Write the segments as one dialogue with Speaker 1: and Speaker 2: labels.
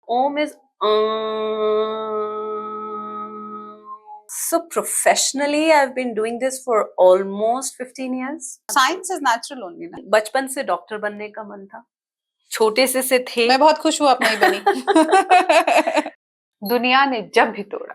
Speaker 1: Om is so professionally I've been doing this for almost 15 years.
Speaker 2: Science is natural only ना.
Speaker 1: बचपन से doctor बनने का मन था, छोटे से थे.
Speaker 2: मैं बहुत खुश हूँ आप नहीं बनी. दुनिया ने जब भी तोड़ा,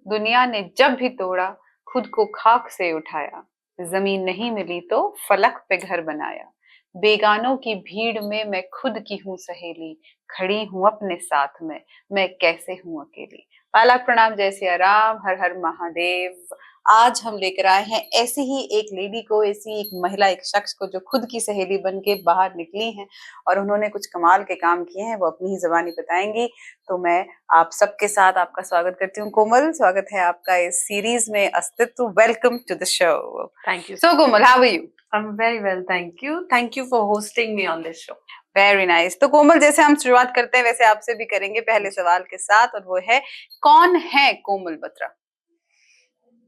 Speaker 2: दुनिया ने जब भी तोड़ा, खुद को खाक से उठाया, जमीन नहीं मिली तो फलक पे घर बनाया, बेगानों की भीड़ में मैं खुद की हूँ सहेली, खड़ी हूँ अपने साथ में, मैं कैसे हूँ अकेली. पालक प्रणाम, जय सिया राम, हर हर महादेव. आज हम लेकर आए हैं ऐसी ही एक लेडी को, ऐसी एक महिला, एक शख्स को जो खुद की सहेली बन के बाहर निकली हैं और उन्होंने कुछ कमाल के काम किए हैं, वो अपनी ही जुबानी बताएंगी. तो मैं आप सबके साथ आपका स्वागत करती हूँ. कोमल, स्वागत है आपका इस सीरीज में अस्तित्व. Welcome to the show.
Speaker 1: Thank you.
Speaker 2: So Komal, how are you?
Speaker 1: I'm very well, thank you. Thank you for hosting me on this show.
Speaker 2: Very nice. तो कोमल, जैसे हम शुरुआत करते हैं वैसे आपसे भी करेंगे पहले सवाल के साथ, और वो है, कौन है कोमल बत्रा?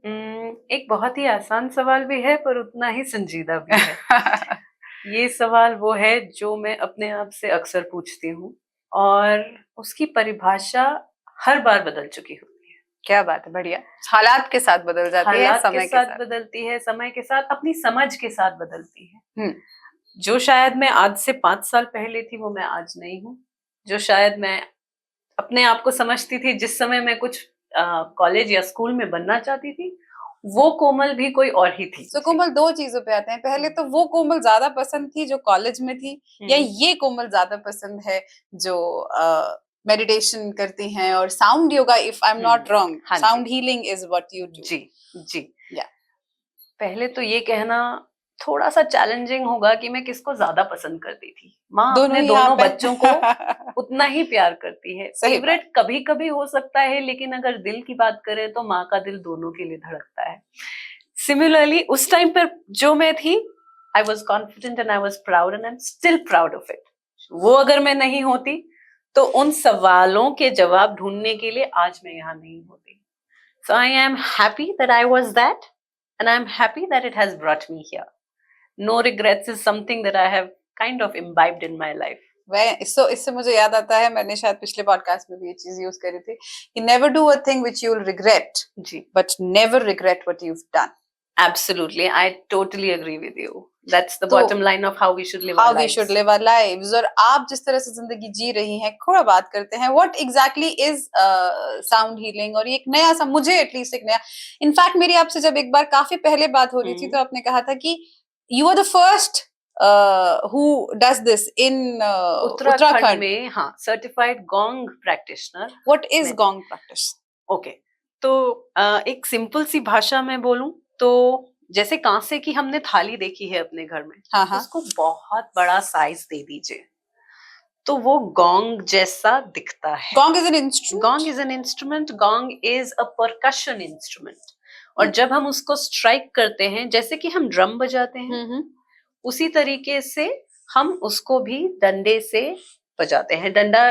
Speaker 1: एक बहुत ही आसान सवाल भी है पर उतना ही संजीदा भी है. ये सवाल वो है जो मैं अपने आप से अक्सर पूछती हूँ और उसकी परिभाषा हर बार बदल चुकी होती है.
Speaker 2: क्या बात है, बढ़िया. हालात के साथ बदल जाती है, समय के साथ
Speaker 1: बदलती है, समय के साथ, अपनी समझ के साथ बदलती है.
Speaker 2: हम्म.
Speaker 1: जो शायद मैं आज से 5 साल पहले थी वो मैं आज नहीं हूँ. जो शायद मैं अपने आप को समझती थी जिस समय मैं कुछ कॉलेज या स्कूल में बनना चाहती थी, वो कोमल भी कोई और ही थी.
Speaker 2: तो कोमल, दो चीजों पे आते हैं. पहले तो वो कोमल ज्यादा पसंद थी जो कॉलेज में थी, या ये कोमल ज्यादा पसंद है जो मेडिटेशन करती हैं और sound yoga, if I am not wrong, sound healing is what you do?
Speaker 1: जी. पहले तो ये कहना थोड़ा सा चैलेंजिंग होगा कि मैं किसको ज्यादा पसंद करती थी. माँ अपने दोनों बच्चों को उतना ही प्यार करती है. फेवरेट कभी कभी हो सकता है, लेकिन अगर दिल की बात करें तो माँ का दिल दोनों के लिए धड़कता है. सिमिलरली उस टाइम पर जो मैं थी, I was confident and I was proud and I am still proud of it. वो अगर मैं नहीं होती तो उन सवालों के जवाब ढूंढने के लिए आज मैं यहाँ नहीं होती. So I am happy that I was that and I'm happy that it has brought me here. No regrets is something that I have kind of imbibed in my life.
Speaker 2: इससे मुझे याद आता है, मैंने शायद पिछले पॉडकास्ट में भी ये चीज यूज करी थी कि never do a thing which you will regret, but never regret what you've done.
Speaker 1: Absolutely, I totally agree with you. That's the bottom line of how we should live our lives.
Speaker 2: How we should live our lives. और आप जिस तरह से जिंदगी जी रही हैं, थोड़ा बात करते हैं. What exactly is sound healing? और ये एक नया सा, मुझे एटलीस्ट एक नया, इनफैक्ट मेरी आपसे जब एक बार काफी पहले बात हो रही थी तो आपने कहा था कि you are the first who does this in
Speaker 1: Uttarakhand में. हाँ, certified gong practitioner.
Speaker 2: What is gong practice?
Speaker 1: Okay, तो एक सिंपल सी भाषा में बोलूं तो जैसे कांसे की हमने थाली देखी है अपने घर में, उसको बहुत बड़ा साइज दे दीजिए तो वो गोंग जैसा दिखता है.
Speaker 2: Gong is an instrument.
Speaker 1: Gong is an instrument. Gong is a percussion instrument. और जब हम उसको स्ट्राइक करते हैं, जैसे कि हम ड्रम बजाते हैं, उसी तरीके से हम उसको भी डंडे से बजाते हैं. डंडा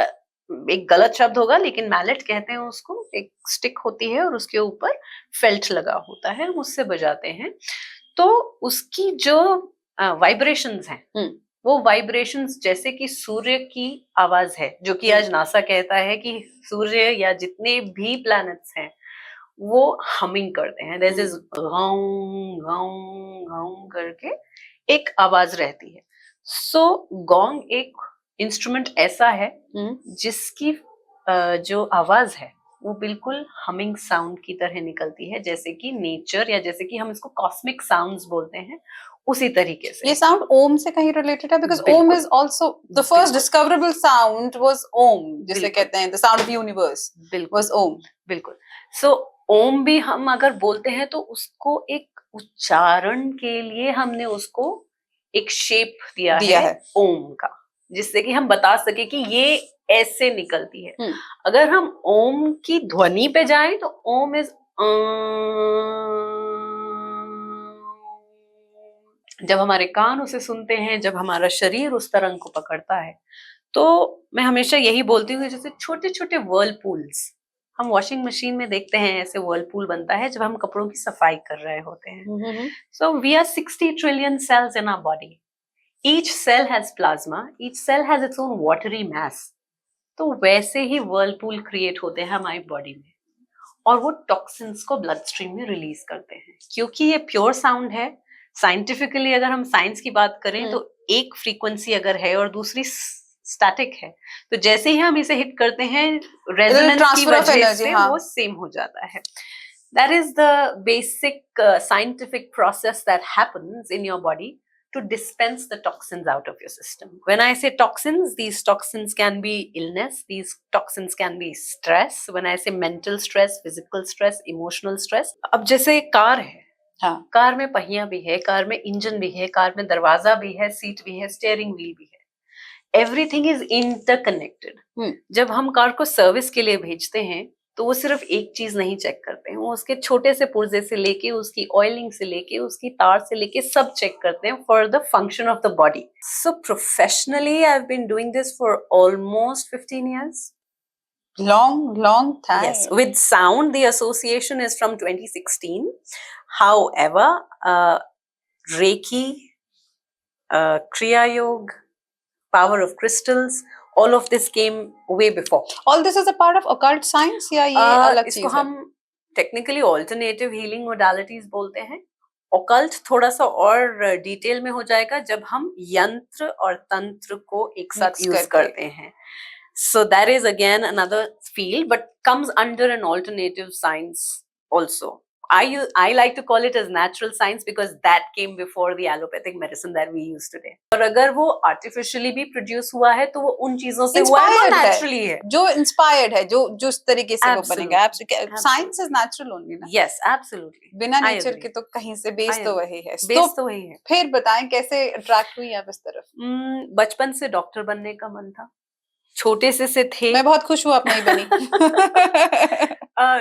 Speaker 1: एक गलत शब्द होगा, लेकिन मैलेट कहते हैं उसको. एक स्टिक होती है और उसके ऊपर फेल्ट लगा होता है, हम उससे बजाते हैं. तो उसकी जो वाइब्रेशंस हैं, वो वाइब्रेशंस जैसे कि सूर्य की आवाज है, जो कि आज नासा कहता है कि सूर्य या जितने भी प्लैनेट्स हैं वो हमिंग करते हैं. There's this गाउं गाउं गाउं करके एक आवाज रहती है. सो गॉन्ग एक इंस्ट्रूमेंट ऐसा है जिसकी जो आवाज है वो बिल्कुल हमिंग साउंड की तरह निकलती है, जैसे कि नेचर, या जैसे कि हम इसको कॉस्मिक साउंड्स बोलते हैं, उसी तरीके से.
Speaker 2: ये साउंड ओम से कहीं रिलेटेड है? Because Om is also the first discoverable sound was Om, जिसे कहते हैं the sound of universe was Om.
Speaker 1: बिल्कुल. सो ओम भी हम अगर बोलते हैं तो उसको एक उच्चारण के लिए हमने उसको एक शेप दिया है ओम का, जिससे कि हम बता सके कि ये ऐसे निकलती है. अगर हम ओम की ध्वनि पे जाएं तो ओम इज, जब हमारे कान उसे सुनते हैं, जब हमारा शरीर उस तरंग को पकड़ता है, तो मैं हमेशा यही बोलती हूँ, जैसे छोटे छोटे वर्लपूल्स हम वॉशिंग मशीन में देखते हैं, ऐसे वर्लपूल बनता है जब हम कपड़ों की सफाई कर रहे होते हैं. So we are 60 trillion cells in our body. Each cell has plasma, each cell has its own watery mass. तो वैसे ही वर्लपूल क्रिएट होते हैं हमारी बॉडी में और वो टॉक्सिन्स को ब्लड स्ट्रीम में रिलीज करते हैं। क्योंकि ये प्योर साउंड है, साइंटिफिकली अगर हम साइंस की बात करें तो एक फ्रीक्वेंसी अगर है और दूसरी स्टैटिक है, तो जैसे ही हम इसे हिट करते हैं रेजोनेंस की वजह से वो सेम हो जाता है। That is the basic scientific process that happens in your body to dispense the toxins out of your system. When I say toxins, these toxins can be illness, these toxins can be stress. When I say mental stress, physical stress, emotional stress. अब जैसे car है, हाँ, car में पहिया भी है, car में engine भी है, कार में दरवाजा भी है, सीट भी है, स्टीयरिंग व्हील भी है। Everything is interconnected. जब हम कार को सर्विस के लिए भेजते हैं तो वो सिर्फ एक चीज नहीं चेक करते हैं, वो उसके छोटे से पुर्जे से लेके उसकी ऑयलिंग से लेके उसकी तार से लेके सब चेक करते हैं for the function of the body. So professionally I have been doing this for almost 15 years.
Speaker 2: Long time.
Speaker 1: Yes, with sound the association is from 2016. However, Reiki, Kriya Yoga, power of crystals, all of this came way before.
Speaker 2: All this is a part of occult science या ये अलग चीज है?
Speaker 1: इसको हम technically alternative healing modalities बोलते हैं। occult थोड़ा सा और डिटेल में हो जाएगा जब हम यंत्र और तंत्र को एक साथ यूज करते हैं। So that is again another field but comes under an alternative science also. I like to call it as natural science because that came before the allopathic medicine that we use today. और अगर वो artificially भी produce हुआ है तो वो उन चीजों से हुआ है, naturally है, जो inspired है, जो जिस तरीके से वो बनेगा। Science is natural only ना? Yes, absolutely. बिना nature के तो कहीं से base तो वही है। Base तो वही है। फिर बताएं कैसे attract हुई आप इस तरफ? बचपन से डॉक्टर बनने का मन था, छोटे से थे। मैं बहुत खुश हूँ आप नहीं बनी।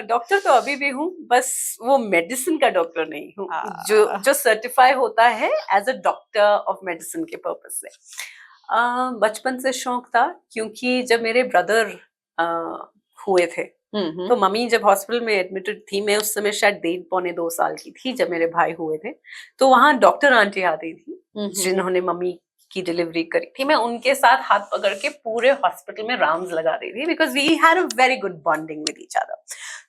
Speaker 1: डॉक्टर तो अभी भी हूँ, बस वो मेडिसिन का डॉक्टर नहीं हूँ, जो सर्टिफाई होता है as a doctor of medicine के पर्पस से। बचपन से शौक था क्योंकि जब मेरे ब्रदर हुए थे तो मम्मी जब हॉस्पिटल में एडमिटेड थी, मैं उस समय शायद 1.5-2 साल की थी जब मेरे भाई हुए थे, तो वहां डॉक्टर आंटी आती थी जिन्होंने मम्मी की डिलीवरी करी थी। मैं उनके साथ हाथ पकड़ के पूरे हॉस्पिटल में राउंड्स लगा रही थी because we had a very good bonding with each other.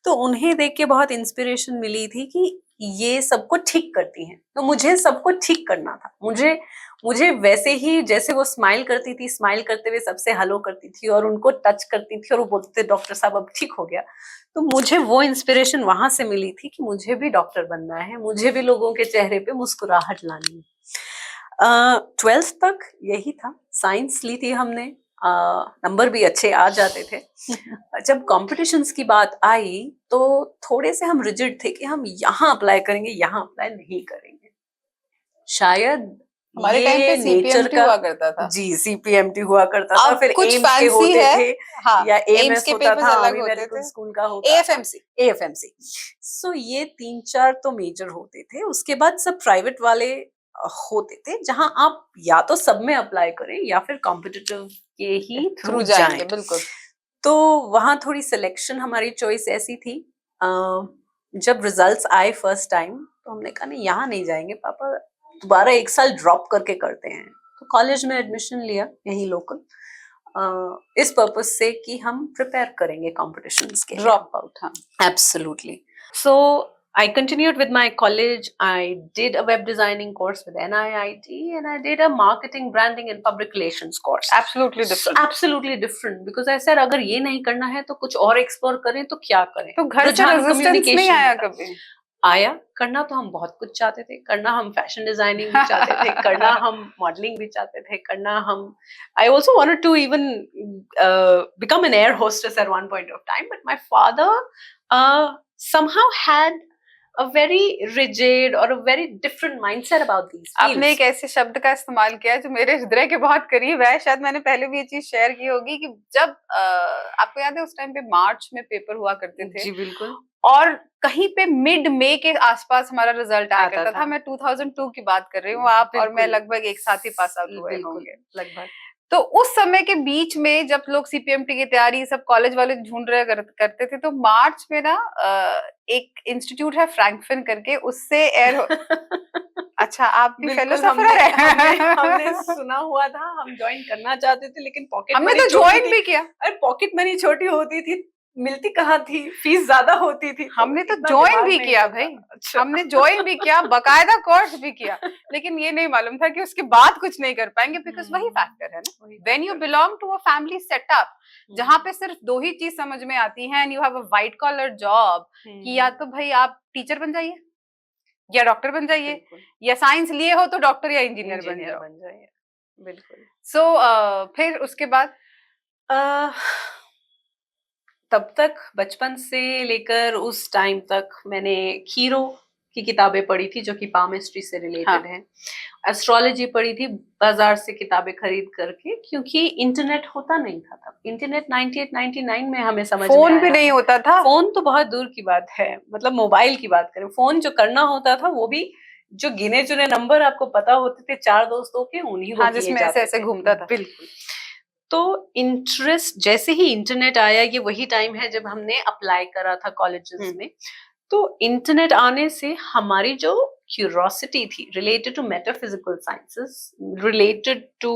Speaker 1: तो उन्हें देख के बहुत इंस्पिरेशन मिली थी कि ये सबको ठीक करती हैं, तो मुझे सबको ठीक करना था। मुझे वैसे ही जैसे वो स्माइल करती थी, स्माइल करते हुए सबसे हेलो करती थी और उनको टच करती थी और वो बोलते थे डॉक्टर साहब अब ठीक हो गया। तो मुझे वो इंस्पिरेशन वहां से मिली थी कि मुझे भी डॉक्टर बनना है, मुझे भी लोगों के चेहरे पे मुस्कुराहट लानी है। 12th तक यही था। साइंस ली थी हमने, नंबर भी अच्छे आ जाते थे। जब कॉम्पिटिशन्स की बात आई तो थोड़े से हम रिजिड थे कि हम यहाँ अप्लाई करेंगे, यहाँ अप्लाई नहीं करेंगे। शायद हमारे टाइम पे सीपीएमटी हुआ करता था। जी, सीपीएमटी हुआ करता था, फिर कुछ एम्स के होते थे, हाँ, या एएमएस के होता था, अलग होते थे, स्कूल का होता एएफएमसी। सो ये 3-4 तो मेजर होते थे। उसके बाद सब प्राइवेट वाले होते थे जहां आप या तो सब में अप्लाई करें या फिर कॉम्पिटिटिव के ही थ्रू जाएंगे। बिल्कुल। तो वहां थोड़ी सिलेक्शन, हमारी चॉइस ऐसी थी। जब रिजल्ट्स आए फर्स्ट टाइम तो हमने कहा नहीं यहाँ नहीं जाएंगे पापा, दोबारा 1 साल ड्रॉप करके करते हैं। तो कॉलेज में एडमिशन लिया यही लोकल, इस पर्पस से कि हम प्रिपेयर करेंगे कॉम्पिटिशन्स के। ड्रॉप आउट, हाँ, absolutely. So I continued with my college. I did a web designing course with NIIT and I did a marketing, branding and public relations course. Absolutely different. Absolutely different because I said अगर ये नहीं करना है तो कुछ और explore करें तो क्या करें। तो घर से रेजिस्टेंस नहीं आया कभी? आया, करना तो हम बहुत कुछ चाहते थे, करना हम फैशन डिजाइनिंग भी चाहते थे, करना हम मॉडलिंग भी चाहते थे, करना हम I also wanted to even become an air hostess at one point of time, but my father somehow had a very rigid or a very different mindset about these fields. आपने एक ऐसे शब्द का इस्तेमाल किया जो मेरे हृदय के बहुत करीब है, शायद मैंने पहले भी ये चीज शेयर की होगी कि जब आपको याद है उस टाइम पे मार्च में पेपर हुआ करते थे। जी बिल्कुल। और कहीं पे मिड मई के आसपास हमारा रिजल्ट आया करता था। मैं 2002 की बात कर रही हूँ, आप और मैं लगभग एक साथ ही पास आउट हुए होंगे लगभग। तो उस समय के बीच में जब लोग सीपीएमटी की तैयारी सब कॉलेज वाले ढूंढ रहे करते थे, तो मार्च में ना एक इंस्टीट्यूट है फ्रैंकफिन करके, उससे एयर
Speaker 2: अच्छा, आप भी फेलो
Speaker 1: बिल्कुल
Speaker 2: सफरर
Speaker 1: हमने
Speaker 2: है?
Speaker 1: सुना हुआ था, हम ज्वाइन करना चाहते थे लेकिन पॉकेट
Speaker 2: हमने
Speaker 1: मनी
Speaker 2: तो
Speaker 1: छोटी
Speaker 2: ज्वाइन
Speaker 1: थी।
Speaker 2: भी किया।
Speaker 1: अरे पॉकेट मनी छोटी होती थी, मिलती कहाँ थी, फीस ज्यादा होती थी, तो
Speaker 2: हमने तो
Speaker 1: इतना
Speaker 2: ज्वाइन
Speaker 1: दिमाग
Speaker 2: भी
Speaker 1: नहीं
Speaker 2: किया
Speaker 1: चलता।
Speaker 2: भाई,
Speaker 1: अच्छा।
Speaker 2: हमने ज्वाइन भी किया, बकायदा कोर्स भी किया, लेकिन ये नहीं मालूम था कि उसके बाद कुछ नहीं कर पाएंगे, बिकॉज वही फैक्टर है ना,
Speaker 1: वही
Speaker 2: when you
Speaker 1: factor।
Speaker 2: Belong to a family setup जहाँ पे सिर्फ दो ही चीज समझ में आती है, and you have a white collar job, कि या तो भाई आप टीचर बन जाइए या डॉक्टर बन जाइए,
Speaker 1: बिल्कुल
Speaker 2: या साइंस लिए हो तो डॉक्टर या इंजीनियर बन
Speaker 1: इंजीनियर
Speaker 2: जाओ।
Speaker 1: बन जाइए, बिल्कुल।
Speaker 2: सो फिर उसके बाद
Speaker 1: अह, तब तक बचपन से लेकर उस टाइम तक मैंने खीरो की किताबें पढ़ी थी जो कि पामिस्ट्री से रिलेटेड
Speaker 2: हाँ।
Speaker 1: है। एस्ट्रोलॉजी पढ़ी थी बाजार से किताबें खरीद करके, क्योंकि इंटरनेट होता नहीं था तब। इंटरनेट 98 99 में हमें समझ में
Speaker 2: फोन भी
Speaker 1: आया
Speaker 2: नहीं
Speaker 1: है।
Speaker 2: होता था।
Speaker 1: फोन तो बहुत दूर की बात है, मतलब मोबाइल की बात करें, फोन जो करना होता था वो भी जो गिने चुने नंबर आपको पता होते थे 4 दोस्तों के, उन्हीं को
Speaker 2: हाँ,
Speaker 1: किए
Speaker 2: जिसमें ऐसे
Speaker 1: जाते
Speaker 2: ऐसे
Speaker 1: थे।
Speaker 2: घूमता था।
Speaker 1: बिल्कुल। तो इंटरेस्ट जैसे ही इंटरनेट आया, ये वही टाइम है जब हमने अप्लाई करा था कॉलेजेस में, तो इंटरनेट आने से हमारी जो क्यूरोसिटी थी related to metaphysical sciences, related to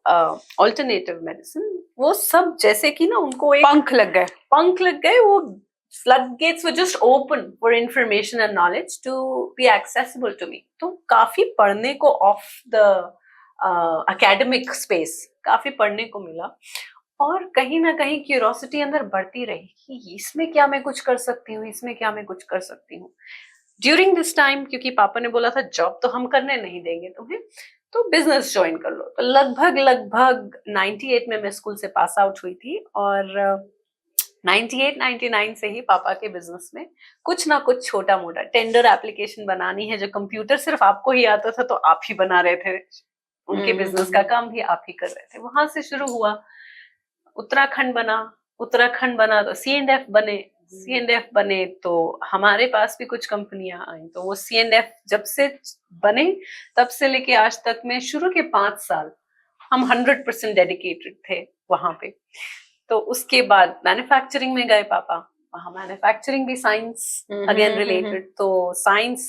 Speaker 1: alternative medicine, वो सब जैसे कि ना उनको एक पंख लग गए। वो floodgates were just open for information and knowledge to be accessible to me. तो काफी पढ़ने को off the academic space काफी पढ़ने को मिला, और कहीं ना कहीं क्यूरोसिटी अंदर बढ़ती रही कि इसमें क्या मैं कुछ कर सकती हूँ, इसमें क्या मैं कुछ कर सकती हूँ। ड्यूरिंग दिस टाइम, क्योंकि पापा ने बोला था जॉब तो हम करने नहीं देंगे तुम्हें, तो बिजनेस ज्वाइन कर लो। तो लगभग 98 में मैं स्कूल से पास आउट हुई थी, और 98-99 से ही पापा के बिजनेस में कुछ ना कुछ छोटा मोटा टेंडर एप्लीकेशन बनानी है, जो कंप्यूटर सिर्फ आपको ही आता था तो आप ही बना रहे थे, उनके बिजनेस का काम भी आप ही कर रहे थे। वहां से शुरू हुआ, उत्तराखंड बना तो C&F बने तो हमारे पास भी कुछ कंपनियां आई। तो वो C&F जब से बने तब से लेके आज तक में शुरू के 5 साल हम 100% डेडिकेटेड थे वहां पे। तो उसके बाद मैन्युफैक्चरिंग में गए पापा, वहाँ मैन्युफैक्चरिंग भी साइंस अगेन रिलेटेड। तो साइंस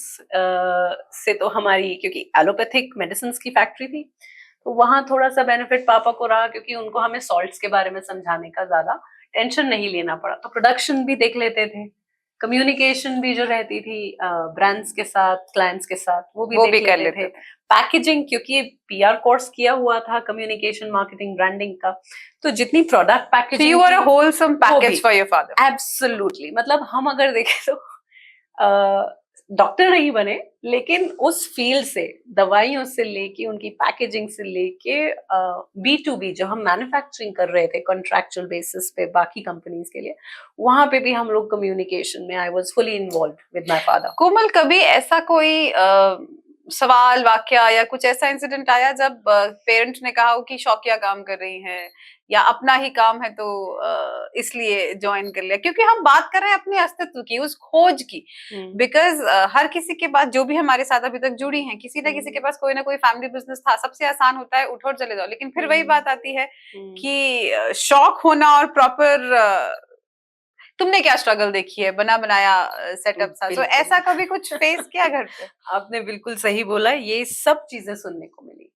Speaker 1: से तो हमारी, क्योंकि एलोपैथिक मेडिसिन की फैक्ट्री थी, तो वहाँ थोड़ा सा बेनिफिट पापा को रहा, क्योंकि उनको हमें सॉल्ट्स के बारे में समझाने का ज्यादा टेंशन नहीं लेना पड़ा। तो प्रोडक्शन भी देख लेते थे, कम्युनिकेशन भी जो रहती थी ब्रांड्स के साथ, क्लाइंट्स के साथ, वो भी कर लेते थे। पैकेजिंग, क्योंकि पीआर कोर्स किया हुआ था कम्युनिकेशन, मार्केटिंग, ब्रांडिंग का, तो जितनी product packaging,
Speaker 2: you were a wholesome package for your father.
Speaker 1: Absolutely. मतलब हम अगर देखें तो डॉक्टर नहीं बने, लेकिन उस फील्ड से, दवाइयों से लेके उनकी पैकेजिंग से लेके B2B जो हम मैन्युफैक्चरिंग कर रहे थे कॉन्ट्रैक्चुअल बेसिस पे बाकी कंपनीज के लिए, वहां पे भी हम लोग कम्युनिकेशन में, I was fully involve with my father.
Speaker 2: Komal, कभी ऐसा कोई सवाल, वाकया या कुछ ऐसा इंसिडेंट आया जब पेरेंट्स ने कहा हो कि शौकिया काम कर रही हैं या अपना ही काम है तो इसलिए ज्वाइन कर लिया? क्योंकि हम बात कर रहे हैं अपने अस्तित्व की, उस खोज की। बिकॉज हर किसी के पास, जो भी हमारे साथ अभी तक जुड़ी हैं, किसी ना किसी के पास कोई ना कोई फैमिली बिजनेस था। सबसे आसान होता है उठो और चले जाओ, लेकिन फिर वही बात आती है कि शौक होना और प्रॉपर, तुमने क्या स्ट्रगल देखी है, बना बनाया सेटअप था, तो ऐसा कभी कुछ फेस किया घर पे?
Speaker 1: आपने बिल्कुल सही बोला, ये सब चीजें सुनने को मिली।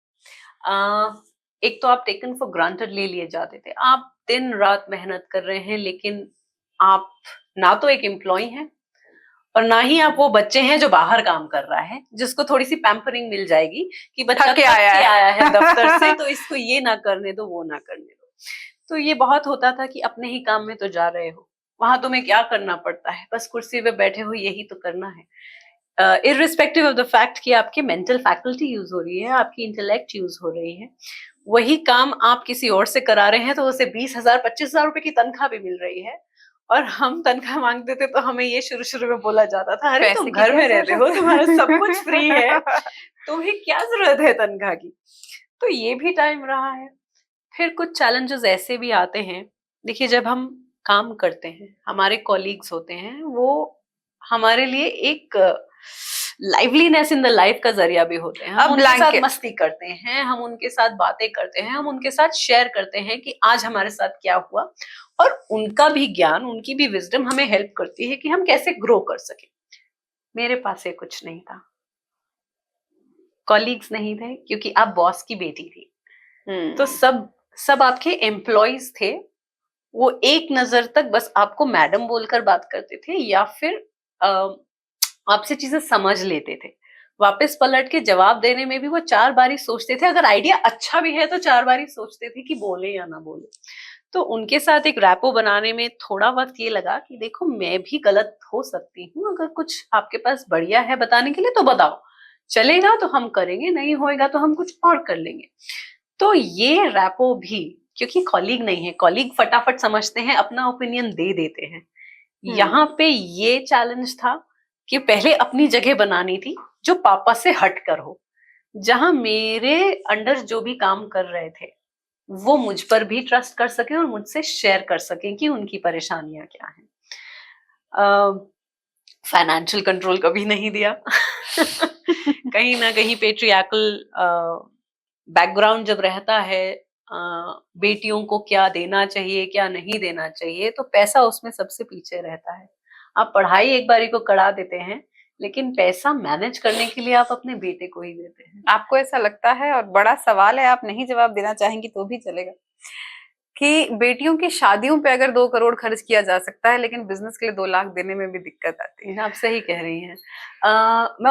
Speaker 1: एक तो आप टेकन फॉर ग्रांटेड ले लिए जाते थे, आप दिन रात मेहनत कर रहे हैं, लेकिन आप ना तो एक एम्प्लॉय हैं और ना ही आप वो बच्चे हैं जो बाहर काम कर रहा है, जिसको थोड़ी सी पैम्परिंग मिल जाएगी कि बच्चा थक के आया है दफ्तर से, तो इसको ये ना करने दो, वो ना करने दो। तो ये बहुत होता था कि अपने ही काम में तो जा रहे हो, वहां तुम्हें क्या करना पड़ता है, बस कुर्सी पे बैठे हो, यही तो करना है। इर्रिस्पेक्टिव ऑफ द फैक्ट कि आपकी मेंटल फैकल्टी यूज हो रही है, आपकी इंटेलेक्ट यूज हो रही है, वही काम आप किसी और से करा रहे हैं तो उसे 20,000 25,000 रुपए की तंखा भी मिल रही है, और हम तनख्वाह मांगते थे तो हमें ये शुरू में बोला जाता था, अरे तुम घर में रहते हो, तुम्हारा सब कुछ फ्री है, तुम्हें क्या जरूरत है तनख्वाह की। तो ये भी टाइम रहा है। फिर कुछ चैलेंजेस ऐसे भी आते हैं, देखिए जब हम काम करते हैं, हमारे कॉलीग्स होते हैं, वो हमारे लिए एक लाइवलीनेस इन द लाइफ का जरिया भी होते हैं। हम उनके साथ मस्ती करते हैं, हम उनके साथ बातें करते हैं, हम उनके साथ शेयर करते हैं कि आज हमारे साथ क्या हुआ, और उनका भी ज्ञान, उनकी भी विजडम हमें हेल्प करती है कि हम कैसे ग्रो कर सके। मेरे पास ये कुछ नहीं था। कॉलीग्स नहीं थे क्योंकि आप बॉस की बेटी थी, तो
Speaker 2: हम्म,
Speaker 1: सब आपके एम्प्लॉयज थे। वो एक नजर तक बस आपको मैडम बोलकर बात करते थे या फिर आपसे चीजें समझ लेते थे। वापस पलट के जवाब देने में भी वो 4 बारी सोचते थे, अगर आइडिया अच्छा भी है तो 4 बारी सोचते थे कि बोले या ना बोले। तो उनके साथ एक रैपो बनाने में थोड़ा वक्त ये लगा कि देखो मैं भी गलत हो सकती हूँ, अगर कुछ आपके पास बढ़िया है बताने के लिए तो बताओ, चलेगा तो हम करेंगे, नहीं होएगा तो हम कुछ और कर लेंगे। तो ये रैपो भी, क्योंकि कॉलीग नहीं है, कॉलीग फटाफट समझते हैं, अपना ओपिनियन दे देते हैं। यहाँ पे ये चैलेंज था कि पहले अपनी जगह बनानी थी जो पापा से हट कर हो, जहां मेरे अंडर जो भी काम कर रहे थे वो मुझ पर भी ट्रस्ट कर सके और मुझसे शेयर कर सके कि उनकी परेशानियां क्या हैं। फाइनेंशियल कंट्रोल कभी नहीं दिया। कहीं ना कहीं पेट्रियार्कल बैकग्राउंड जब रहता है, बेटियों को क्या देना चाहिए क्या नहीं देना चाहिए, तो पैसा उसमें सबसे पीछे रहता है। आप पढ़ाई एक बारी को करा देते हैं, लेकिन पैसा मैनेज करने के लिए आप अपने बेटे को ही देते हैं।
Speaker 2: आपको ऐसा लगता है, और बड़ा सवाल है, आप नहीं जवाब देना चाहेंगी तो भी चलेगा, कि बेटियों की शादियों पे अगर 2 करोड़ खर्च किया जा सकता है लेकिन बिजनेस के लिए 2 लाख देने में भी दिक्कत आती है।
Speaker 1: आप सही कह रही हैं।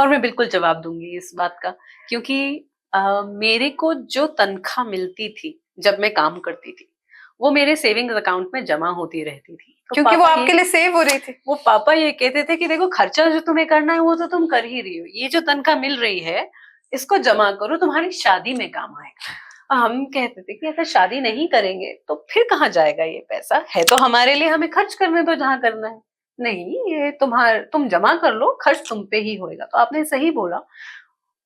Speaker 1: मैं बिल्कुल जवाब दूंगी इस बात का, क्योंकि मेरे को जो तनख्वाह मिलती थी जब मैं काम करती थी वो मेरे सेविंग्स अकाउंट में जमा होती रहती थी, तो
Speaker 2: क्योंकि वो
Speaker 1: पापा
Speaker 2: आपके लिए सेव हो रही थी।
Speaker 1: वो पापा ये कहते थे कि देखो खर्चा जो तुम्हें करना है वो तो तुम कर ही रही हो, ये जो तनख्वाह मिल रही है इसको जमा करो, तुम्हारी शादी में काम आएगा। हम कहते थे कि अगर शादी नहीं करेंगे तो फिर कहाँ जाएगा ये पैसा, है तो हमारे लिए, हमें खर्च करने दो जहाँ करना है। नहीं, ये तुम जमा कर लो, खर्च तुम पे ही होएगा। तो आपने सही बोला,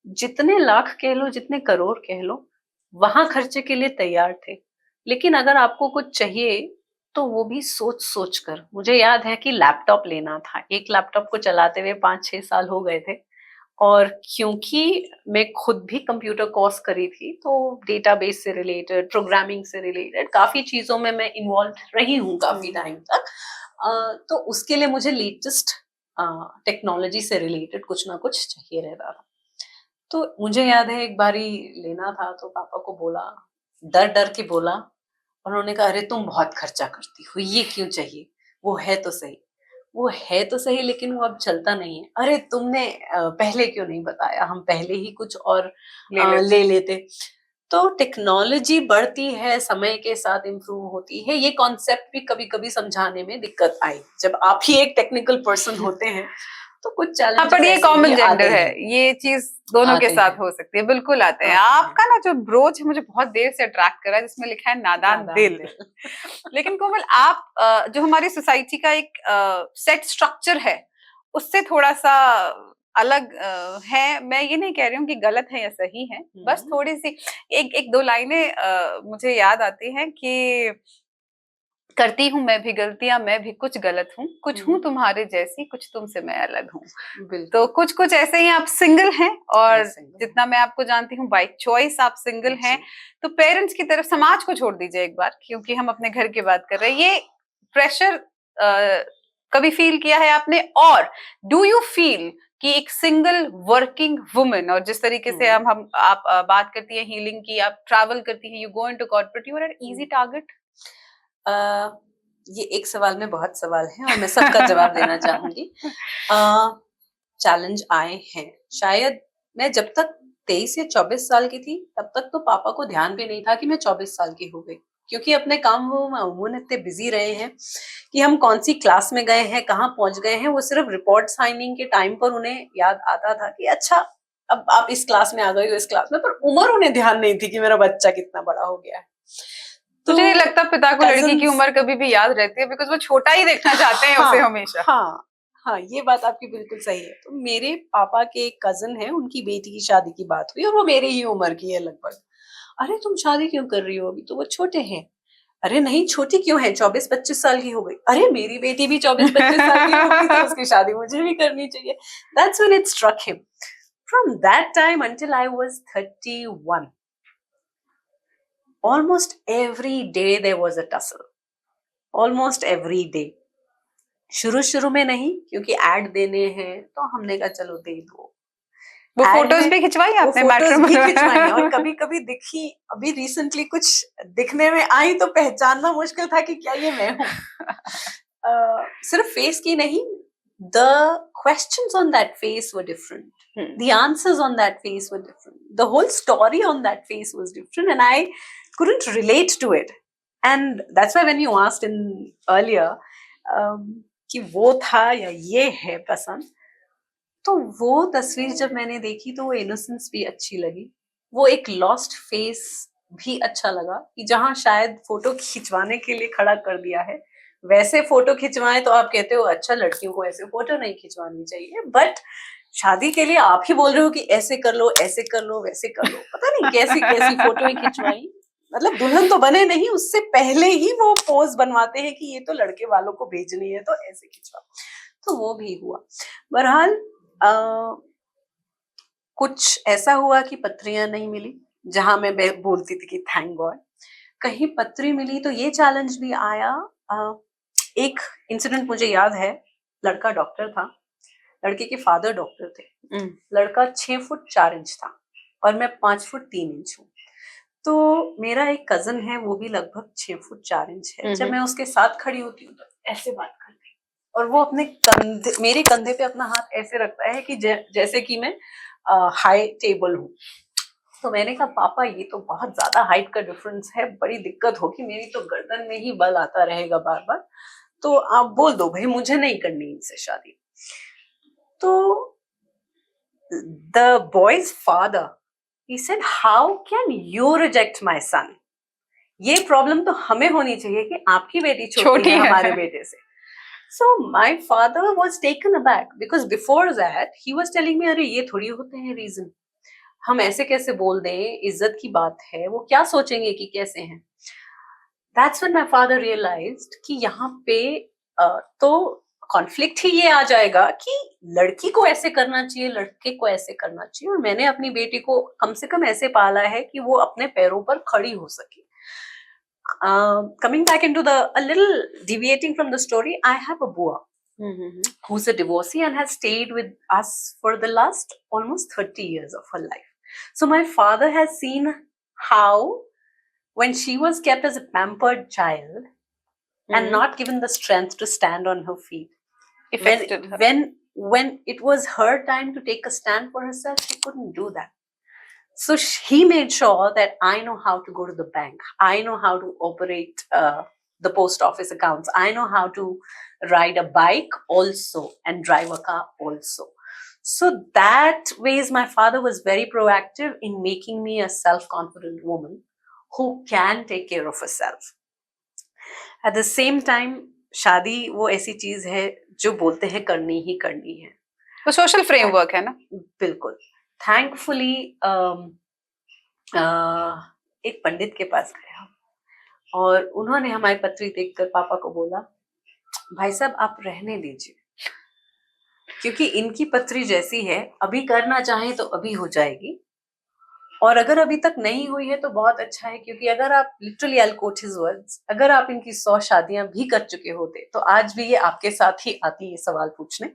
Speaker 1: जितने लाख कह लो जितने करोड़ कह लो, वहां खर्चे के लिए तैयार थे। लेकिन अगर आपको कुछ चाहिए तो वो भी सोच सोच कर। मुझे याद है कि लैपटॉप लेना था, एक लैपटॉप को चलाते हुए 5-6 साल हो गए थे, और क्योंकि मैं खुद भी कंप्यूटर कोर्स करी थी तो डेटाबेस से रिलेटेड, प्रोग्रामिंग से रिलेटेड काफी चीजों में मैं इन्वॉल्व रही हूँ काफी टाइम तक। तो उसके लिए मुझे लेटेस्ट टेक्नोलॉजी से रिलेटेड कुछ ना कुछ चाहिए रहता था। तो मुझे याद है एक बारी लेना था तो पापा को बोला, डर डर के बोला, उन्होंने कहा अरे तुम बहुत खर्चा करती हो, ये क्यों चाहिए, वो है तो सही, वो है तो सही लेकिन वो अब चलता नहीं है। अरे तुमने पहले क्यों नहीं बताया, हम पहले ही कुछ और ले लेते। तो टेक्नोलॉजी बढ़ती है, समय के साथ इम्प्रूव होती है, ये कॉन्सेप्ट भी कभी कभी समझाने में दिक्कत आई जब आप ही एक टेक्निकल पर्सन होते हैं। तो कुछ
Speaker 2: हाँ,
Speaker 1: चैलेंजेस
Speaker 2: पर ये
Speaker 1: ऐसे
Speaker 2: कॉमन
Speaker 1: भी आते
Speaker 2: जेंडर है,
Speaker 1: हैं।
Speaker 2: ये चीज दोनों के
Speaker 1: आते
Speaker 2: साथ
Speaker 1: हैं,
Speaker 2: हो सकती है, बिल्कुल आते हैं।
Speaker 1: आते हैं।
Speaker 2: आपका ना जो ब्रोच है मुझे बहुत देर से अट्रैक्ट कर रहा है, जिसमें लिखा है नादान
Speaker 1: नादान
Speaker 2: दिल।
Speaker 1: दिल।
Speaker 2: लेकिन कोमल, आप जो हमारी सोसाइटी का एक सेट स्ट्रक्चर है उससे थोड़ा सा अलग है। मैं ये नहीं कह रही हूँ कि गलत है या सही है, बस थोड़ी सी एक एक 2 लाइनें मुझे याद आती हैं कि करती हूँ मैं भी गलतियां, मैं भी कुछ गलत हूँ, कुछ हूँ तुम्हारे जैसी, कुछ तुमसे मैं अलग हूँ। तो कुछ कुछ ऐसे ही आप सिंगल हैं, और जितना मैं आपको जानती हूँ बाय चॉइस आप सिंगल हैं। तो पेरेंट्स की तरफ, समाज को छोड़ दीजिए एक बार, क्योंकि हम अपने घर की बात कर रहे हैं, ये प्रेशर कभी फील किया है आपने? और डू यू फील कि एक सिंगल वर्किंग वुमन, और जिस तरीके से हम आप बात करती है हीलिंग की, आप ट्रैवल करती है, you go into corporate, you are an easy target?
Speaker 1: ये एक सवाल में बहुत सवाल है और मैं सबका जवाब देना चाहूंगी। चैलेंज आए हैं, शायद मैं जब तक 23 या 24 साल की थी तब तक तो पापा को ध्यान भी नहीं था कि मैं 24 साल की हो गई, क्योंकि अपने काम में अमूमन इतने बिजी रहे हैं कि हम कौन सी क्लास में गए हैं, कहाँ पहुंच गए हैं, वो सिर्फ रिपोर्ट साइनिंग के टाइम पर उन्हें याद आता था कि अच्छा अब आप इस क्लास में आ गई हो, इस क्लास में, पर उम्र उन्हें ध्यान नहीं थी कि मेरा बच्चा कितना बड़ा हो गया है।
Speaker 2: तो मुझे नहीं लगता पिता को लड़की की उम्र कभी भी याद रहती है, बिकॉज वो छोटा ही देखना चाहते हैं उसे हमेशा।
Speaker 1: हाँ, ये बात आपकी बिल्कुल सही है। तो मेरे पापा के एक कजन है, उनकी बेटी की शादी की बात हुई और वो मेरी ही उम्र की है लगभग। अरे तुम शादी क्यों कर रही हो, अभी तो वो छोटे हैं। अरे नहीं, छोटी क्यों है, 24-25 साल की हो गई। अरे मेरी बेटी भी 24-25 साल की हो गई तो उसकी शादी मुझे भी करनी चाहिए। That's when it struck him. From that time until I was 31, almost every day there was a tussle. Almost every day. शुरू में नहीं, क्योंकि एड देने हैं तो हमने कहा चलो दे दो,
Speaker 2: वो
Speaker 1: Ad
Speaker 2: फोटोज
Speaker 1: में
Speaker 2: भी खिंचवाई
Speaker 1: वो
Speaker 2: आपने
Speaker 1: फोटोज भी
Speaker 2: मैट्रिमोनी
Speaker 1: खिंचवाई हैं, और
Speaker 2: में?
Speaker 1: कभी कभी दिखी, अभी रिसेंटली कुछ दिखने में आई तो पहचानना मुश्किल था कि क्या ये मैं हूँ। सिर्फ फेस की नहीं, the questions on that face were different. The answers on that face were different. The whole story on that face was different, and I couldn't relate to it. And that's why when you asked in earlier कि वो था या ये है पसंद, तो वो तस्वीर जब मैंने देखी तो वो इनोसेंस भी अच्छी लगी, वो एक लॉस्ट फेस भी अच्छा लगा कि जहां शायद फोटो खिंचवाने के लिए खड़ा कर दिया है, वैसे फोटो खिंचवाएं तो आप कहते हो अच्छा लड़कियों को ऐसे फोटो नहीं खिंचवानी चाहिए, बट शादी के लिए आप ही बोल रहे हो कि ऐसे कर लो, ऐसे कर लो, वैसे कर लो, पता नहीं कैसी कैसी फोटो खिंचवाई। मतलब दुल्हन तो बने नहीं, उससे पहले ही वो पोज बनवाते हैं कि ये तो लड़के वालों को भेजनी है तो ऐसे खिंचवा, तो वो भी हुआ। बहरहाल कुछ ऐसा हुआ कि पत्रियां नहीं मिली, जहां मैं बोलती थी कि थैंक गॉड, कहीं पत्री मिली तो ये चैलेंज भी आया। एक इंसिडेंट मुझे याद है, लड़का डॉक्टर था, लड़के के फादर डॉक्टर थे, लड़का 6 फुट 4 इंच था और मैं 5 फुट 3 इंच हूँ। तो मेरा एक कजन है, वो भी लगभग 6 फुट 4 इंच है। जब मैं उसके साथ खड़ी होती हूँ तो ऐसे बात करती हूँ, और वो अपने कंधे, मेरे कंधे पे अपना हाथ ऐसे रखता है कि जैसे कि मैं हाई टेबल हूँ। तो मैंने कहा पापा ये तो बहुत ज्यादा हाइट का डिफरेंस है, बड़ी दिक्कत होगी, मेरी तो गर्दन में ही बल आता रहेगा बार बार, तो आप बोल दो भाई मुझे नहीं करनी इनसे शादी। तो the boy's father, he said, how can you reject my son? ये प्रॉब्लम तो हमें होनी चाहिए कि आपकी बेटी छोटी है हमारे बेटे से। So my father was taken aback because before that he was telling me, अरे ये थोड़ी होते हैं रीजन, हम ऐसे कैसे बोल दें, इज्जत की बात है, वो क्या सोचेंगे कि कैसे हैं। That's when my father realized कि यहाँ पे तो कॉन्फ्लिक्ट ही ये आ जाएगा कि लड़की को ऐसे करना चाहिए, लड़के को ऐसे करना चाहिए, और मैंने अपनी बेटी को कम से कम ऐसे पाला है कि वो अपने पैरों पर खड़ी हो सके। Coming back into a little deviating from the story, I have a bua who's a divorcee and has stayed with us for the last almost 30 years of her life. So my father has seen how when she was kept as a pampered child and not given the strength to stand on her feet,
Speaker 2: affected her.
Speaker 1: When it was her time to take a stand for herself, she couldn't do that. So he made sure that I know how to go to the bank, I know how to operate the post office accounts, I know how to ride a bike also and drive a car also. So that ways my father was very proactive in making me a self-confident woman who can take care of herself. At the same time, शादी वो ऐसी चीज है जो बोलते हैं करनी ही करनी है,
Speaker 2: वो सोशल फ्रेमवर्क है ना।
Speaker 1: बिल्कुल। थैंकफुली एक पंडित के पास गया और उन्होंने हमारी पत्री देखकर पापा को बोला, भाई साहब आप रहने दीजिए, क्योंकि इनकी पत्री जैसी है, अभी करना चाहें तो अभी हो जाएगी, और अगर अभी तक नहीं हुई है तो बहुत अच्छा है, क्योंकि अगर आप literally I'll quote his words, अगर आप इनकी 100 शादियां भी कर चुके होते तो आज भी ये आपके साथ ही आती ये सवाल पूछने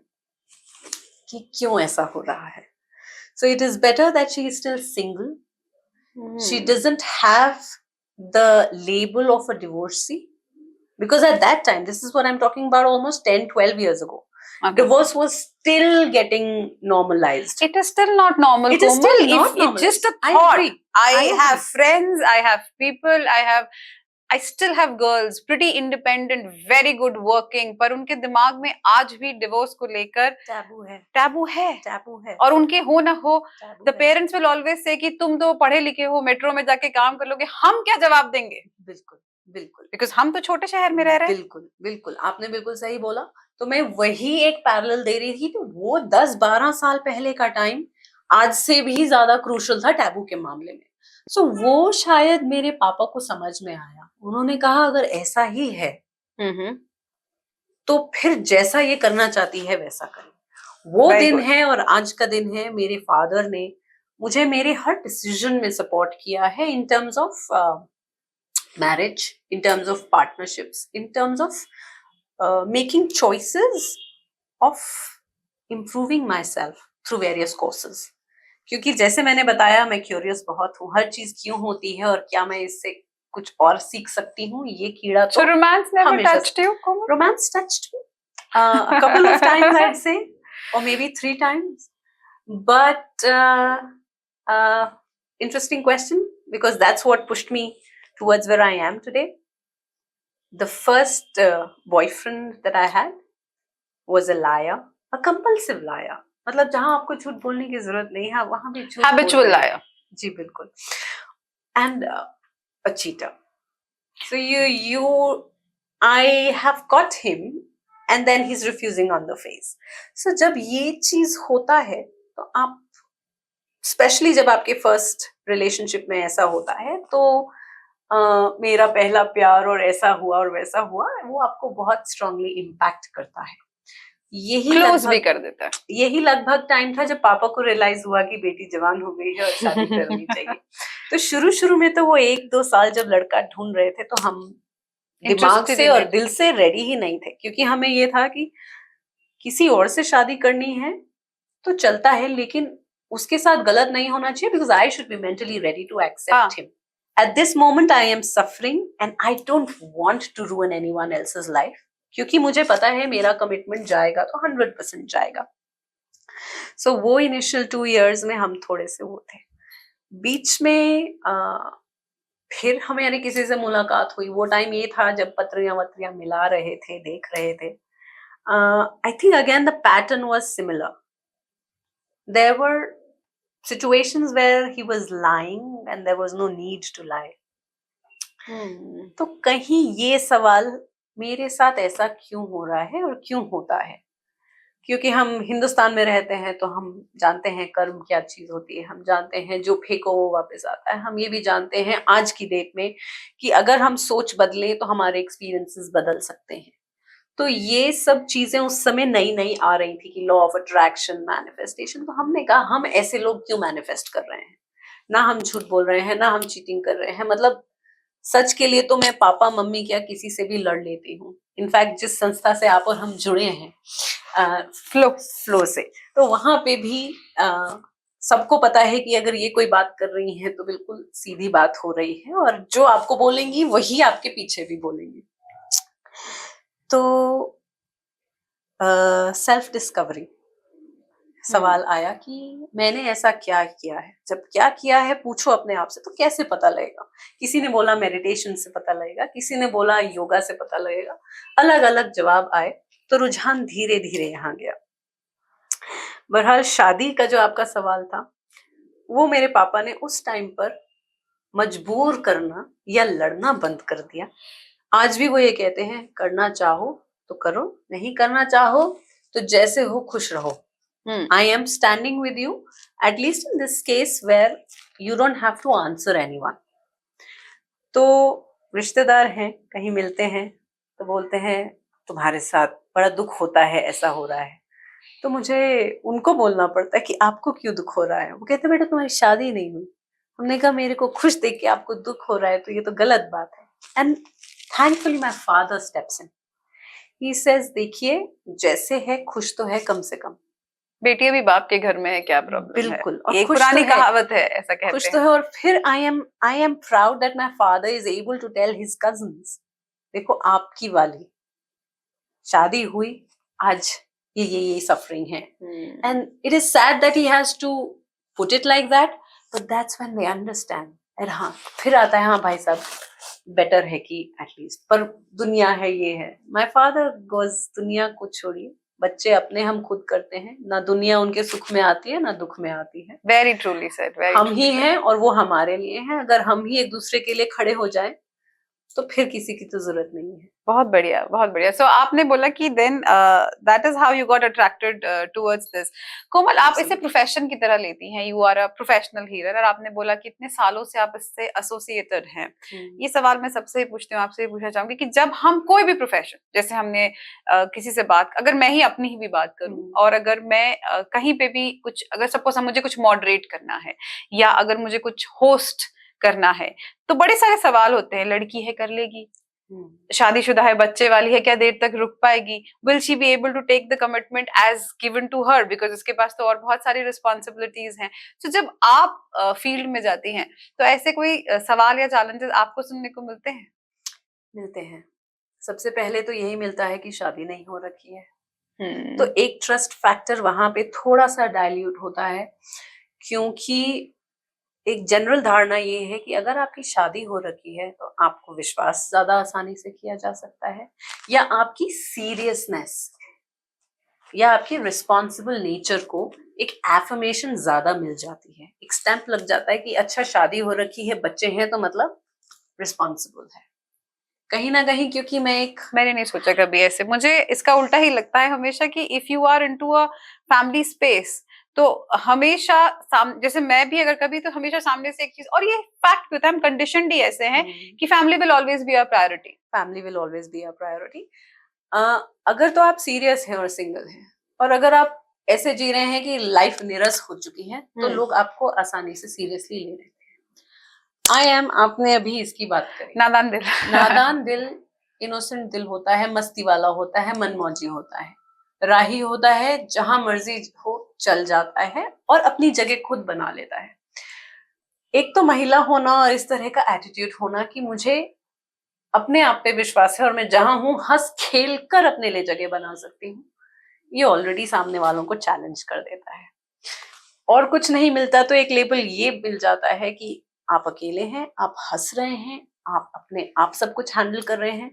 Speaker 1: कि क्यों ऐसा हो रहा है। So it is better that she is still single. She doesn't have the label of a divorcee, because at that time, this is what I'm talking about, almost 10-12 years ago, divorce was still getting normalized.
Speaker 2: It is still not normal.
Speaker 1: It is still not
Speaker 2: normal. It's just a thought. I have friends, I have people, I still have girls, pretty independent, very good working, पर उनके दिमाग में आज भी divorce को लेकर taboo है। और उनके हो ना हो, the parents will always say कि तुम तो पढ़े लिखे हो, मेट्रो में जाके काम कर लोगे, हम क्या जवाब देंगे। बिल्कुल बिकॉज हम तो छोटे शहर में रह रहे हैं। बिल्कुल आपने बिल्कुल सही बोला। तो मैं वही एक पैरेलल दे रही थी, तो वो 10-12 साल पहले का टाइम आज से भी ज्यादा क्रूशल था टैबू के मामले में। सो वो शायद मेरे पापा को समझ में आया, उन्होंने कहा अगर ऐसा ही है तो फिर जैसा ये करना चाहती है वैसा करें। वो दिन है और आज का दिन है, मेरे फादर ने मुझे मेरे हर डिसीजन में सपोर्ट किया है, in terms of marriage, in terms of partnerships, in terms of making choices of improving myself through various courses.
Speaker 1: क्योंकि जैसे मैंने बताया मैं क्यूरियस बहुत हूँ, हर चीज क्यों होती है और क्या मैं इससे कुछ और सीख सकती हूँ, ये कीड़ा तो
Speaker 2: रोमांस नेवर
Speaker 1: हमेशा
Speaker 2: touched you, Komal?
Speaker 1: romance touched me a couple of times I'd say, or maybe 3 times, but interesting question, because that's what pushed me towards where I am today. The first boyfriend that I had was a liar, a compulsive liar. मतलब जहां आपको झूठ बोलने की जरूरत नहीं है वहां भी झूठ
Speaker 2: Habitual
Speaker 1: बोलते हैं।
Speaker 2: liar.
Speaker 1: जी बिल्कुल। And a cheater. So I have got him, and then he's refusing on the face. So जब ये चीज होता है तो आप, स्पेशली जब आपके फर्स्ट रिलेशनशिप में ऐसा होता है तो मेरा पहला प्यार और ऐसा हुआ और वैसा हुआ, वो आपको बहुत स्ट्रांगली इम्पैक्ट करता है। यही
Speaker 2: क्लोज भी कर देता है।
Speaker 1: यही लगभग टाइम था जब पापा को रियलाइज हुआ कि बेटी जवान हो गई है और शादी करनी चाहिए। तो शुरू में तो वो 1-2 साल जब लड़का ढूंढ रहे थे तो हम दिमाग से और दिल से रेडी ही नहीं थे, क्योंकि हमें ये था कि किसी और से शादी करनी है तो चलता है, लेकिन उसके साथ गलत नहीं होना चाहिए, because I should be mentally ready to accept him. At this moment I am suffering and I don't want to ruin anyone else's life, क्योंकि मुझे पता है मेरा कमिटमेंट जाएगा तो 100% जाएगा। सो वो इनिशियल 2 years में हम थोड़े से वो थे। बीच में फिर हमें यानी किसी से मुलाकात हुई। वो टाइम ये था जब पत्रियां वत्रियां मिला रहे थे, देख रहे थे। I think again the pattern was similar. There were situations where he was lying and there was no need to lie. तो कहीं ये सवाल मेरे साथ ऐसा क्यों हो रहा है और क्यों होता है, क्योंकि हम हिंदुस्तान में रहते हैं तो हम जानते हैं कर्म क्या चीज होती है, हम जानते हैं जो फेंको वो वापस आता है। हम ये भी जानते हैं आज की डेट में कि अगर हम सोच बदलें तो हमारे एक्सपीरियंसेस बदल सकते हैं। तो ये सब चीजें उस समय नई नई आ रही थी कि लॉ ऑफ अट्रैक्शन, मैनिफेस्टेशन। तो हमने कहा हम ऐसे लोग क्यों मैनिफेस्ट कर रहे हैं, ना हम झूठ बोल रहे हैं, ना हम चीटिंग कर रहे हैं। मतलब सच के लिए तो मैं पापा मम्मी क्या किसी से भी लड़ लेती हूँ। इनफैक्ट जिस संस्था से आप और हम जुड़े हैं फ्लो से, तो वहां पे भी सबको पता है कि अगर ये कोई बात कर रही है तो बिल्कुल सीधी बात हो रही है, और जो आपको बोलेंगी वही आपके पीछे भी बोलेंगी। तो सेल्फ डिस्कवरी सवाल आया कि मैंने ऐसा क्या किया है। जब क्या किया है पूछो अपने आप से तो कैसे पता लगेगा। किसी ने बोला मेडिटेशन से पता लगेगा, किसी ने बोला योगा से पता लगेगा, अलग अलग जवाब आए। तो रुझान धीरे धीरे यहाँ गया। बहरहाल शादी का जो आपका सवाल था, वो मेरे पापा ने उस टाइम पर मजबूर करना या लड़ना बंद कर दिया। आज भी वो ये कहते हैं करना चाहो तो करो, नहीं करना चाहो तो जैसे हो खुश रहो। I am standing with you, at least in this case where you don't have to answer anyone. तो रिश्तेदार हैं, कहीं मिलते हैं तो बोलते हैं तुम्हारे साथ बड़ा दुख होता है, ऐसा हो रहा है। तो मुझे उनको बोलना पड़ता है कि आपको क्यों दुख हो रहा है। वो कहते बेटा तुम्हारी शादी नहीं हुई। हमने कहा मेरे को खुश देख के आपको दुख हो रहा है तो ये तो गलत बात है। And thankfully my father steps in, he says देखिए जैसे है खुश तो है, कम से कम
Speaker 2: बेटी अभी बाप के घर में है, क्या प्रॉब्लम है।
Speaker 1: बिल्कुल,
Speaker 2: एक पुरानी कहावत है, ऐसा कहते हैं।
Speaker 1: खुश तो है। और फिर I am proud that my father is able to tell his cousins देखो आपकी वाली शादी हुई, आज ये सफरिंग है। And it is sad that he has to put it like that, but that's when they understand. और हाँ फिर आता है हाँ भाई साहब बेटर है कि एटलीस्ट, पर दुनिया है ये है। माय फादर गोज दुनिया को छोड़िए, बच्चे अपने हम खुद करते हैं, ना दुनिया उनके सुख में आती है ना दुख में आती है।
Speaker 2: वेरी ट्रूली सेड,
Speaker 1: हम ही हैं और वो हमारे लिए हैं। अगर हम ही एक दूसरे के लिए खड़े हो जाएं तो फिर किसी की तो जरूरत नहीं है।
Speaker 2: बहुत बढ़िया, बहुत बढ़िया। सो आपने बोला कि then that is how you got attracted towards this. Komal, आप इसे प्रोफेशन की तरह लेती हैं, you are a professional healer, और आपने बोला कि इतने सालों से आप इससे एसोसिएटेड हैं। ये सवाल मैं सबसे पूछती हूँ, आपसे पूछना चाहूंगी कि जब हम कोई भी प्रोफेशन, जैसे हमने किसी से बात, अगर मैं ही अपनी ही भी बात करूँ, और अगर मैं कहीं पे भी कुछ, अगर सपोज मुझे कुछ मॉडरेट करना है या अगर मुझे कुछ होस्ट करना है, तो बड़े सारे सवाल होते हैं। लड़की है कर लेगी, शादीशुदा है, बच्चे वाली है, क्या देर तक रुक पाएगी? Will she be able to take the commitment as given to her, because उसके पास तो और बहुत सारी रिस्पॉन्सिबिलिटीज हैं। तो जब आप फील्ड में जाती हैं तो ऐसे कोई सवाल या चैलेंजेस आपको सुनने को मिलते हैं?
Speaker 1: मिलते हैं। सबसे पहले तो यही मिलता है कि शादी नहीं हो रखी है। तो एक ट्रस्ट फैक्टर वहां पे थोड़ा सा डाइल्यूट होता है, क्योंकि एक जनरल धारणा ये है कि अगर आपकी शादी हो रखी है तो आपको विश्वास ज्यादा आसानी से किया जा सकता है, या आपकी सीरियसनेस या आपकी रिस्पॉन्सिबल नेचर को एक एफर्मेशन ज्यादा मिल जाती है, एक स्टैंप लग जाता है कि अच्छा शादी हो रखी है, बच्चे हैं, तो मतलब रिस्पॉन्सिबल है कहीं ना कहीं। क्योंकि
Speaker 2: मैंने नहीं सोचा कभी ऐसे, मुझे इसका उल्टा ही लगता है हमेशा कि if you are into a family space तो हमेशा जैसे मैं भी अगर कभी, तो हमेशा सामने से एक चीज, और ये फैक्ट होता है, हम कंडीशनड ही ऐसे हैं कि family will always be a priority.
Speaker 1: Family will always be a priority. अगर तो आप सीरियस हैं और सिंगल हैं, और अगर आप ऐसे जी रहे हैं कि लाइफ निरस हो चुकी है, तो लोग आपको आसानी से सीरियसली ले लेते हैं। आई एम, आपने अभी इसकी बात करी,
Speaker 2: नादान दिल।
Speaker 1: नादान दिल, इनोसेंट दिल होता है, मस्ती वाला होता है, मनमौजी होता है, राही होता है, जहां मर्जी हो चल जाता है और अपनी जगह खुद बना लेता है। एक तो महिला होना और इस तरह का एटीट्यूड होना कि मुझे अपने आप पे विश्वास है और मैं जहां हूं हंस खेल कर अपने लिए जगह बना सकती हूँ, ये ऑलरेडी सामने वालों को चैलेंज कर देता है। और कुछ नहीं मिलता तो एक लेबल ये मिल जाता है कि आप अकेले हैं, आप हंस रहे हैं, आप अपने आप सब कुछ हैंडल कर रहे हैं,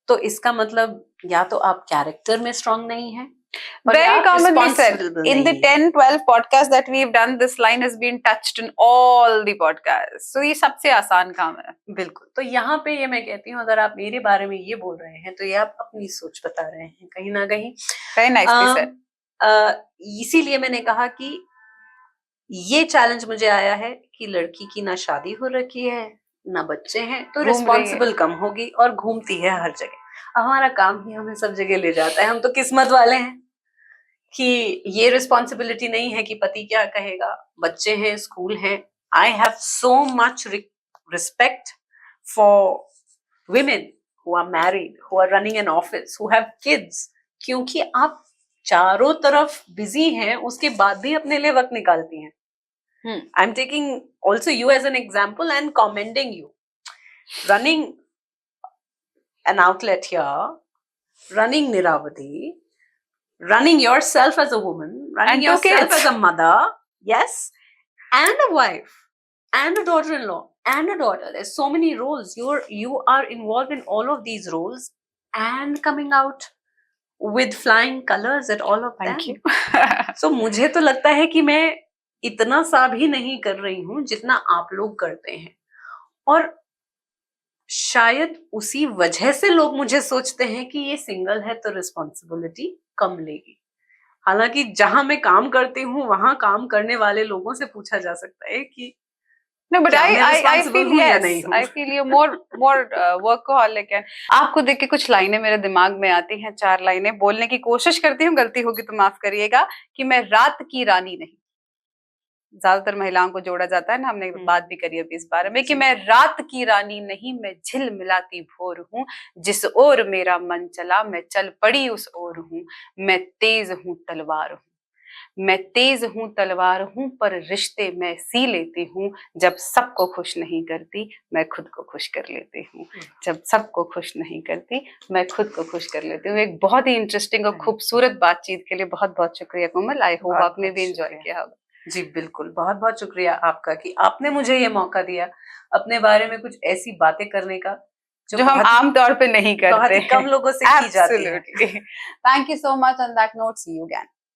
Speaker 1: तो इसका मतलब या तो आप कैरेक्टर में स्ट्रांग नहीं है।
Speaker 2: Very commonly said in the 10-12 podcasts that we've done, this line has been touched in all the podcasts. So ये सबसे आसान काम है।
Speaker 1: बिल्कुल। तो यहाँ पे ये मैं कहती हूँ, अगर आप मेरे बारे में ये बोल रहे हैं तो ये आप अपनी सोच बता रहे हैं कहीं ना कहीं।
Speaker 2: Very nicely said.
Speaker 1: इसीलिए मैंने कहा कि ये चैलेंज मुझे आया है कि लड़की की ना शादी हो रखी है ना बच्चे हैं, तो रिस्पॉन्सिबल कम होगी और घूमती है हर जगह। हमारा काम ही हमें सब जगह ले जाता है। हम तो किस्मत वाले हैं कि ये रिस्पॉन्सिबिलिटी नहीं है कि पति क्या कहेगा, बच्चे हैं, स्कूल है। I have so much respect for women who are married, who are running an office, who have kids, क्योंकि आप चारों तरफ बिजी हैं, उसके बाद भी अपने लिए वक्त निकालती हैं। I'm taking also you as an example and commending you. Running an outlet here, running Niravati, running yourself as a woman, running
Speaker 2: and
Speaker 1: yourself as a mother, yes, and a wife, and a daughter-in-law, and a daughter. There's so many roles. You are involved in all of these roles and coming out with flying colors at all of them.
Speaker 2: Thank you.
Speaker 1: So मुझे तो लगता है कि मैं इतना सा भी नहीं कर रही हूँ जितना आप लोग करते हैं, और शायद उसी वजह से लोग मुझे सोचते हैं कि ये सिंगल है तो रिस्पॉन्सिबिलिटी कम लेगी। हालांकि जहां मैं काम करती हूँ वहां काम करने वाले लोगों से पूछा जा सकता है कि
Speaker 2: No, but I feel yes. I feel you're more workaholic. And आपको देख के कुछ लाइनें मेरे दिमाग में आती हैं, 4 लाइनें बोलने की कोशिश करती हूँ, गलती होगी तो माफ करिएगा। कि मैं रात की रानी नहीं, ज्यादातर महिलाओं को जोड़ा जाता है ना, हमने बात भी करी अभी इस बारे में, कि मैं रात की रानी नहीं, मैं झिलमिलाती भोर हूँ, जिस ओर मेरा मन चला मैं चल पड़ी उस ओर हूँ, मैं तेज हूँ तलवार हूँ, मैं तेज हूँ तलवार हूँ, पर रिश्ते मैं सी लेती हूँ, जब सबको खुश नहीं करती मैं खुद को खुश कर लेती हूँ, जब सबको खुश नहीं करती मैं खुद को खुश कर लेती हूँ। एक बहुत ही इंटरेस्टिंग और खूबसूरत बातचीत के लिए बहुत बहुत शुक्रिया कोमल। आई होप आपने भी एंजॉय किया होगा।
Speaker 1: जी बिल्कुल, बहुत बहुत शुक्रिया आपका कि आपने मुझे ये मौका दिया अपने बारे में कुछ ऐसी बातें करने का
Speaker 2: जो हम आमतौर पे नहीं करते,
Speaker 1: बहुत ही कम लोगों से की जाती है।
Speaker 2: Absolutely. Thank you so much. On that note, see you again.